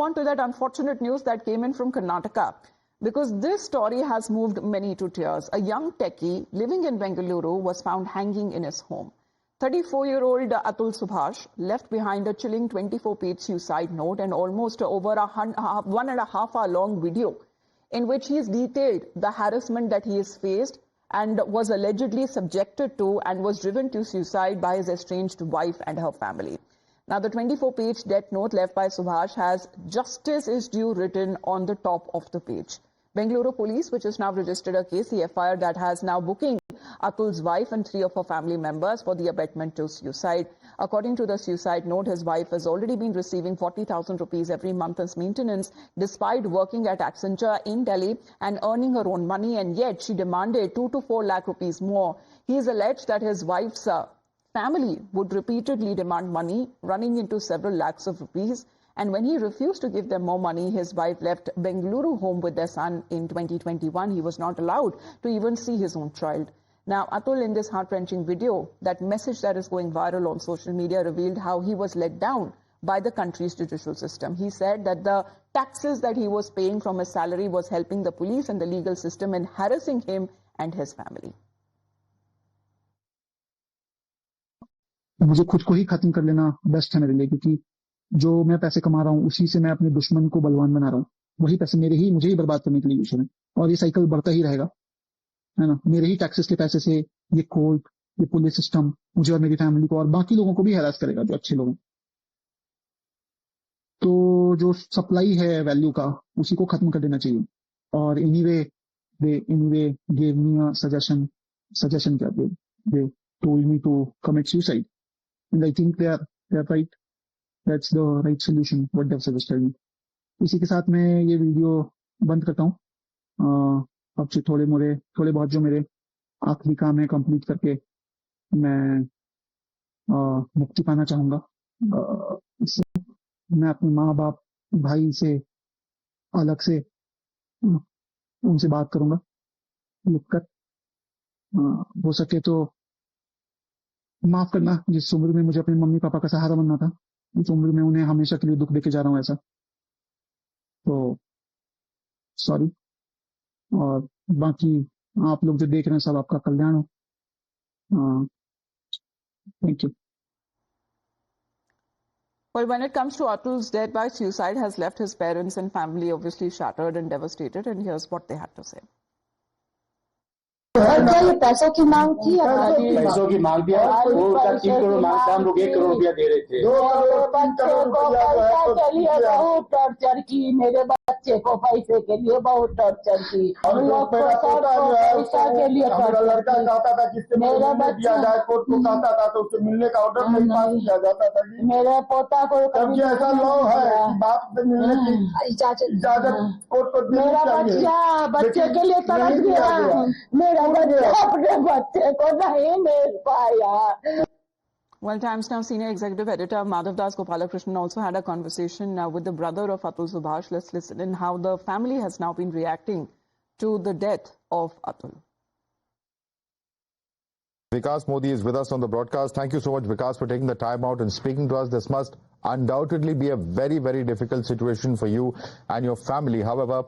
On to that unfortunate news that came in from Karnataka, because this story has moved many to tears. A young techie living in Bengaluru was found hanging in his home. 34-year-old Atul Subhash left behind a chilling 24-page suicide note and almost over a 1.5 hour long video in which he has detailed the harassment that he has faced and was allegedly subjected to and was driven to suicide by his estranged wife and her family. Now, the 24-page death note left by Subhash has "Justice is due" written on the top of the page. Bengaluru police, which has now registered a case, the FIR that has now booking Atul's wife and 3 of her family members for the abetment to suicide. According to the suicide note, his wife has already been receiving 40,000 rupees every month as maintenance, despite working at Accenture in Delhi and earning her own money, and yet she demanded 2 to 4 lakh rupees more. He has alleged that his wife's family would repeatedly demand money, running into several lakhs of rupees. And when he refused to give them more money, his wife left Bengaluru home with their son in 2021. He was not allowed to even see his own child. Now, Atul, in this heart-wrenching video, that message that is going viral on social media revealed how he was let down by the country's judicial system. He said that the taxes that he was paying from his salary was helping the police and the legal system in harassing him and his family. मुझे खुद को ही खत्म कर लेना best है मेरे लिए, क्योंकि जो मैं पैसे कमा रहा हूँ उसी से मैं अपने दुश्मन को बलवान बना रहा हूँ. वही पैसे मुझे ही बर्बाद करने के लिए यूज हो रहे हैं, और ये साइकिल बढ़ता ही रहेगा, है ना. मेरे ही टैक्सेस के पैसे से ये कोर्ट, ये पुलिस सिस्टम मुझे और मेरी फैमिली को और बाकी लोगों को भी हैरास करेगा जो अच्छे लोग हैं. तो जो सप्लाई है वैल्यू का, उसी को खत्म कर देना चाहिए. और anyway gave me a suggestion क्या they told me to commit suicide. And I think they are right. That's the right solution, what they've suggested me. इसी के साथ मैं ये वीडियो बंद करता हूँ. अब से थोड़े बहुत जो मेरे आखिरी काम है कंप्लीट करके मैं मुक्ति पाना चाहूंगा. इससे मैं अपने माँ बाप भाई से अलग से उनसे बात करूंगा लिखकर. हो सके तो माफ करना, जिस उम्र में मुझे अपने मम्मी पापा का सहारा बनना था, उस उम्र में उन्हें हमेशा के लिए दुख देके जा रहा हूं ऐसा. तो सॉरी. और बाकी आप लोग जो देख रहे हैं सब आपका कल्याण हो. Thank you. Well, when it comes to Atul's death by suicide, has left his parents and family obviously shattered and devastated, and here's what they had to say. क्या ये पैसों की मांग थी? पैसों की मांग दिया. वो 3 करोड़ मांगता, हम लोग 1 करोड़ रुपया दे रहे थे. बच्चे को पैसा के लिए बहुत टॉर्चर की, मेरे बच्चे को पैसे के लिए बहुत टॉर्चर की, हम लोग को पैसा के लिए लड़का चाहता था कि मेरा बच्चा जाए कोर्ट को कहता था तो उससे मिलने का ऑर्डर नहीं पास किया जाता था. मेरे पोता को कभी ऐसा लॉ है बाप से मिलने की इजाजत कोर्ट को देनी मेरा चाहिए. बच्चे के लिए तरस गया. मेरा बच्चा अपने बच्चे को नहीं मिल पाया. Well, Times Now senior executive editor Madhav Das Gopalakrishnan also had a conversation with the brother of Atul Subhash. Let's listen in how the family has now been reacting to the death of Atul. Vikas Modi is with us on the broadcast. Thank you so much, Vikas, for taking the time out and speaking to us. This must undoubtedly be a very, very difficult situation for you and your family. However,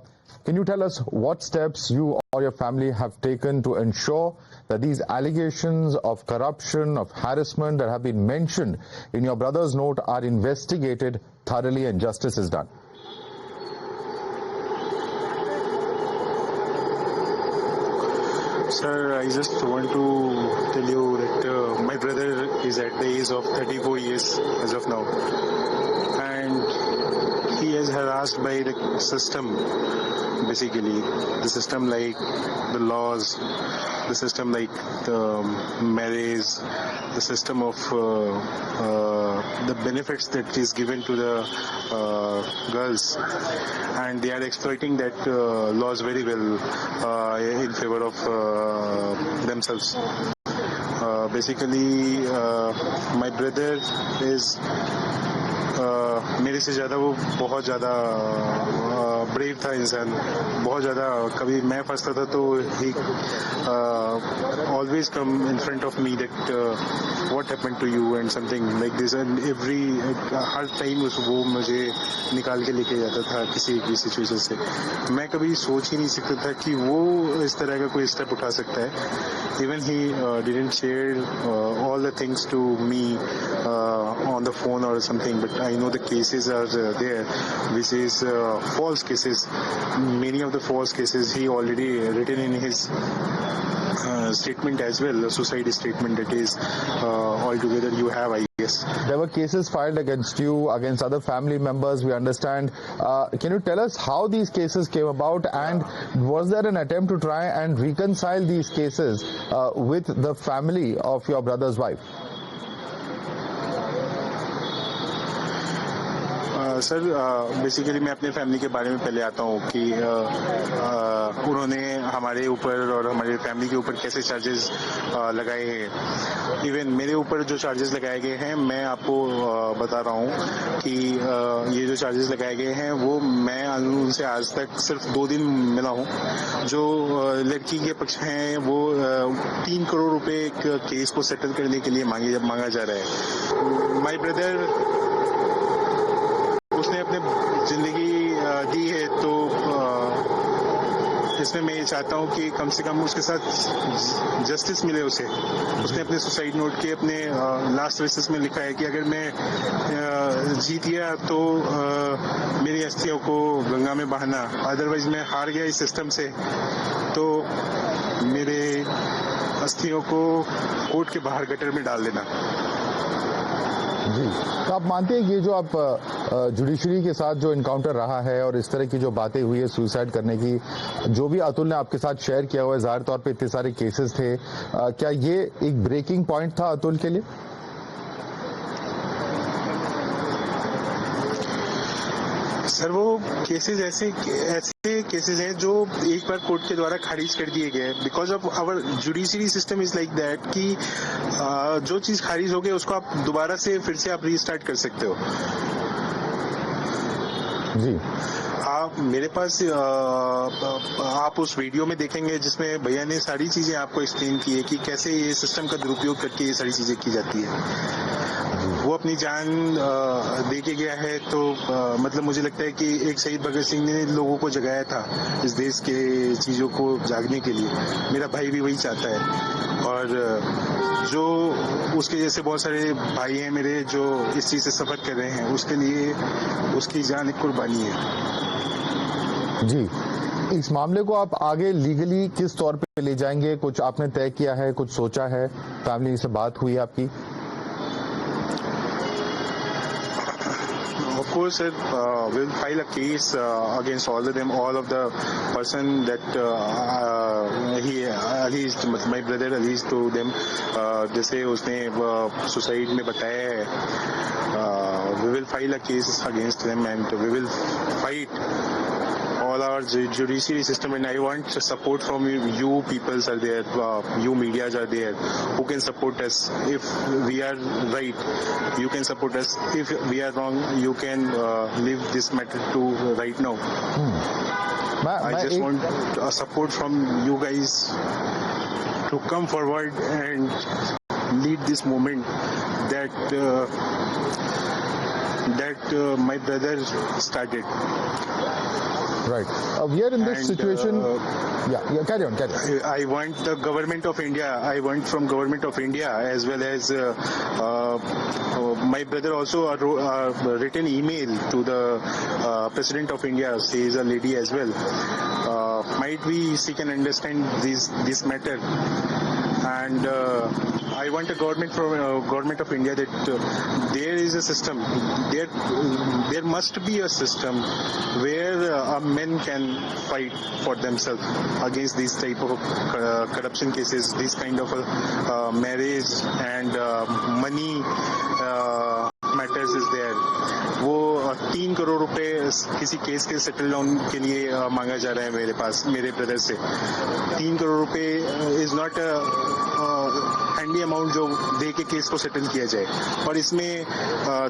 can you tell us what steps you or your family have taken to ensure that these allegations of corruption, of harassment that have been mentioned in your brother's note are investigated thoroughly and justice is done? Sir, I just want to tell you that my brother is at the age of 34 years as of now, and he is harassed by the system. Basically, the system like the laws, the system like the marriage, the system of the benefits that is given to the girls, and they are exploiting that laws very well in favor of themselves. Basically, my brother is मेरे से ज़्यादा वो बहुत ज़्यादा brave था इंसान, बहुत ज़्यादा। कभी मैं फंसता था तो he always come in front of me that what happened to you and something like this, and every हर टाइम वो मुझे निकाल के लेके जाता था किसी भी सिचुएशन से। मैं कभी सोच ही नहीं सकता था कि वो इस तरह का कोई स्टेप उठा सकता है। Even he didn't share all the things to me on the phone or something, but I know the cases are there which is false cases. Many of the false cases he already written in his statement as well, a suicide statement that is altogether you have, I guess. There were cases filed against you, against other family members, we understand. Can you tell us how these cases came about, and was there an attempt to try and reconcile these cases with the family of your brother's wife? Sir basically मैं अपने family के बारे में पहले आता हूँ कि उन्होंने हमारे ऊपर और हमारे फैमिली के ऊपर कैसे चार्जेस लगाए हैं। इवन मेरे ऊपर जो चार्जेस लगाए गए हैं, मैं आपको बता रहा हूँ कि ये जो चार्जेस लगाए गए हैं वो मैं उनसे आज तक सिर्फ 2 दिन मिला हूँ। जो लड़की के पक्ष हैं वो 3 करोड़ रुपए केस को सेटल करने के लिए मांगा जा रहा है। माय ब्रदर उसने अपने जिंदगी दी है, तो इसमें मैं ये चाहता हूँ कि कम से कम उसके साथ जस्टिस मिले उसे। उसने अपने सुसाइड नोट के अपने लास्ट विशेस में लिखा है कि अगर मैं जीत गया तो मेरी अस्थियों को गंगा में बहाना, अदरवाइज मैं हार गया इस सिस्टम से तो मेरे अस्थियों को कोर्ट के बाहर गटर में डाल देना। जी, तो आप मानते हैं कि ये जो आप जुडिशरी के साथ जो इनकाउंटर रहा है और इस तरह की जो बातें हुई है सुसाइड करने की, जो भी अतुल ने आपके साथ शेयर किया हुआ है, जाहिर तौर पे इतने सारे केसेस थे, क्या ये एक ब्रेकिंग पॉइंट था अतुल के लिए? सर वो केसेस ऐसे केसेस हैं जो एक बार कोर्ट के द्वारा खारिज कर दिए गए, because of our judiciary system is like that कि जो चीज खारिज हो गई उसको आप दोबारा से फिर से आप रीस्टार्ट कर सकते हो। जी, आप मेरे पास आप उस वीडियो में देखेंगे जिसमें भैया ने सारी चीजें आपको एक्सप्लेन की है कि कैसे ये सिस्टम का दुरुपयोग करके ये सारी चीजें की जाती है। वो अपनी जान दे के गया है, तो मतलब मुझे लगता है कि एक शहीद भगत सिंह ने लोगों को जगाया था इस देश के चीजों को जागने के लिए। मेरा भाई भी वही चाहता है, और जो उसके जैसे बहुत सारे भाई हैं मेरे जो इस चीज से सफर कर रहे हैं, उसके लिए उसकी जान एक कुर्बानी है। जी, इस मामले को आप आगे लीगली किस तौर पे ले जाएंगे? कुछ आपने तय किया है, कुछ सोचा है, फैमिली से बात हुई आपकी? Of course, sir, we'll file a case against all of them, all of the person that he alleged, my brother alleged to them, जैसे उसने सुसाइड में बताया है। We will file a case against them and we will fight all our judiciary system, and I want support from you peoples are there, you medias are there who can support us. If we are right, you can support us. If we are wrong, you can leave this matter to right now. I just want support from you guys to come forward and lead this movement that my brother started. Right. We are in this situation. Yeah, carry on. I want the government of India. I want from government of India as well as my brother also written email to the President of India. She is a lady as well. Might be she can understand this matter. And I want a government from government of India that there is a system. There must be a system where men can fight for themselves against these type of corruption cases, this kind of marriage and money matters is there, वो 3 करोड़ रुपए किसी case के settle down के लिए मांगा जा रहा है मेरे पास, मेरे ब्रदर से। 3 करोड़ रुपए इज नॉट हैंडी अमाउंट जो दे के केस को सेटल किया जाए। और इसमें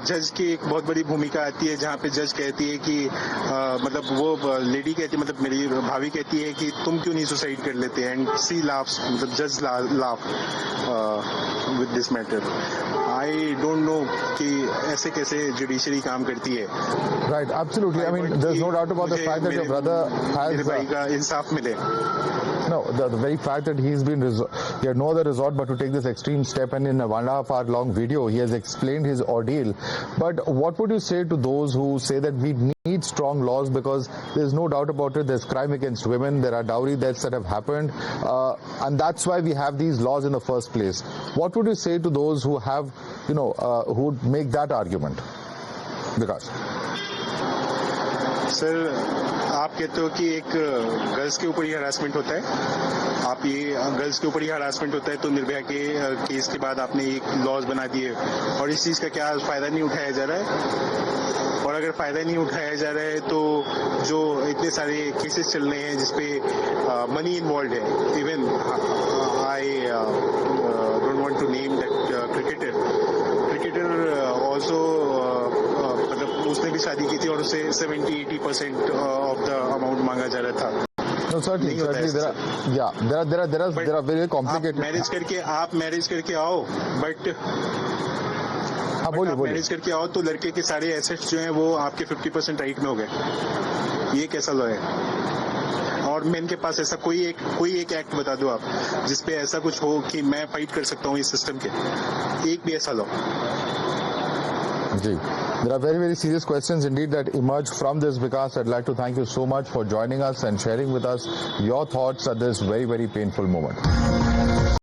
जज की एक बहुत बड़ी भूमिका आती है, जहाँ पे जज कहती है कि मतलब वो लेडी कहती है, मतलब मेरी भाभी कहती है कि तुम क्यों नहीं सुसाइड कर लेते, एंड सी लाफ्स, मतलब जज laugh with this matter. I don't know कि ऐसे कैसे जुडिशरी काम करती है। Right, absolutely. I mean, there's no doubt about the fact that your brother has. मेरे भाई का इंसाफ मिले। No, the very fact that he had no other resort but to take this extreme step, and in a 1.5 hour long video, he has explained his ordeal. But what would you say to those who say that we need strong laws, because there's no doubt about it, there's crime against women, there are dowry deaths that have happened, and that's why we have these laws in the first place. What would you say to those who have, who would make that argument? Vikas. Sir, आप कहते हो कि एक girls के ऊपर ही harassment होता है, आप ये गर्ल्स के ऊपर ही हरासमेंट होता है, तो निर्भया के केस के बाद आपने एक लॉज बना दिए, और इस चीज का क्या फायदा नहीं उठाया जा रहा है? और अगर फायदा नहीं उठाया जा रहा है तो जो इतने सारे केसेस चल रहे हैं जिसपे मनी इन्वॉल्व है, even I don't want to name that cricketer also, मतलब उसने भी शादी की थी और उसे 70-80% ऑफ द अमाउंट मांगा जा रहा था। No, certainly there are very complicated. आप मैरिज करके आओ, बट बोलिए मैरिज करके आओ तो लड़के के सारे एसेट्स जो हैं वो आपके 50% राइट में हो गए। ये कैसा लॉ है? और मेन के पास ऐसा कोई एक एक्ट बता दो आप जिसपे ऐसा कुछ हो कि मैं फाइट कर सकता हूँ इस सिस्टम के, एक भी ऐसा law. Ji. There are very, very serious questions indeed that emerge from this, Vikas. I'd like to thank you so much for joining us and sharing with us your thoughts at this very, very painful moment.